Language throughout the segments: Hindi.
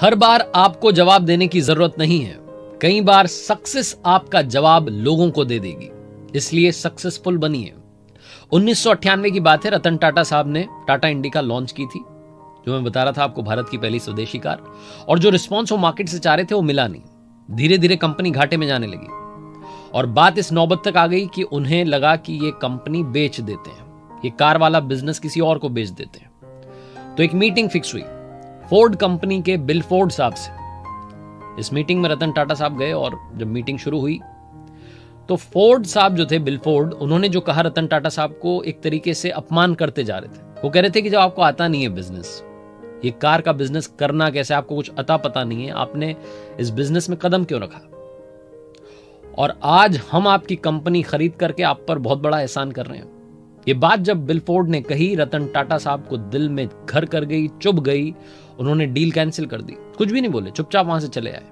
हर बार आपको जवाब देने की जरूरत नहीं है। कई बार सक्सेस आपका जवाब लोगों को दे देगी, इसलिए सक्सेसफुल बनिए। 1998 की बात है, रतन टाटा साहब ने टाटा इंडिका लॉन्च की थी, जो मैं बता रहा था आपको, भारत की पहली स्वदेशी कार। और जो रिस्पॉन्स वो मार्केट से चाह रहे थे वो मिला नहीं। धीरे धीरे कंपनी घाटे में जाने लगी और बात इस नौबत तक आ गई कि उन्हें लगा कि ये कंपनी बेच देते हैं, ये कार वाला बिजनेस किसी और को बेच देते हैं। तो एक मीटिंग फिक्स हुई फोर्ड कंपनी के बिल फोर्ड साहब से। इस मीटिंग में रतन टाटा साहब गए और जब मीटिंग शुरू हुई तो फोर्ड साहब जो थे, बिल फोर्ड, उन्होंने जो कहा रतन टाटा साहब को एक तरीके से अपमान करते जा रहे थे। वो कह रहे थे कि जब आपको आता नहीं है बिजनेस, ये कार का बिजनेस करना कैसे, आपको कुछ अता पता नहीं है, आपने इस बिजनेस में कदम क्यों रखा, और आज हम आपकी कंपनी खरीद करके आप पर बहुत बड़ा एहसान कर रहे हैं। ये बात जब बिल फोर्ड ने कही, रतन टाटा साहब को दिल में घर कर गई, चुभ गई। उन्होंने डील कैंसिल कर दी, कुछ भी नहीं बोले, चुपचाप वहां से चले आए।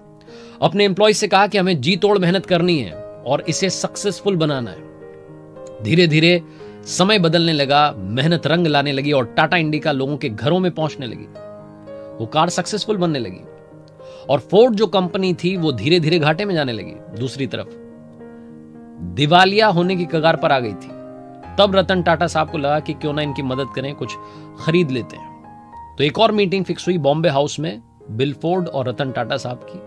अपने एम्प्लॉय से कहा कि हमें जी तोड़ मेहनत करनी है और इसे सक्सेसफुल बनाना है। धीरे धीरे समय बदलने लगा, मेहनत रंग लाने लगी और टाटा इंडिका लोगों के घरों में पहुंचने लगी। वो कार सक्सेसफुल बनने लगी और फोर्ड जो कंपनी थी वो धीरे धीरे घाटे में जाने लगी। दूसरी तरफ दिवालिया होने की कगार पर आ गई थी। तब रतन टाटा साहब को लगा कि क्यों ना इनकी मदद करें, कुछ खरीद लेते हैं। तो एक और मीटिंग फिक्स हुई बॉम्बे हाउस में, बिल फोर्ड और रतन टाटा साहब की।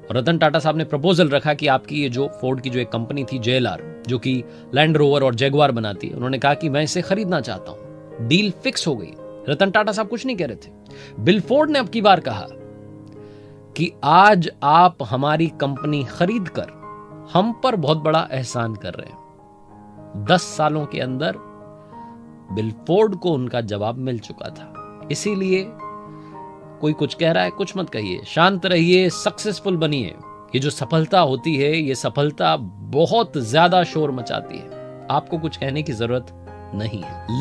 और रतन टाटा साहब ने प्रपोजल रखा कि आपकी ये जो फोर्ड की जो एक कंपनी थी JLR, जो कि लैंड रोवर और जैगुआर बनाती है, उन्होंने कहा कि मैं इसे खरीदना चाहता हूं। डील फिक्स हो गई। रतन टाटा साहब कुछ नहीं कह रहे थे। बिल फोर्ड ने अब की बार कहा कि आज आप हमारी कंपनी खरीद कर हम पर बहुत बड़ा एहसान कर रहे हैं। 10 सालों के अंदर बिल फोर्ड को उनका जवाब मिल चुका था। इसीलिए कोई कुछ कह रहा है, कुछ मत कहिए, शांत रहिए, सक्सेसफुल बनिए। ये जो सफलता होती है, ये सफलता बहुत ज्यादा शोर मचाती है। आपको कुछ कहने की जरूरत नहीं है।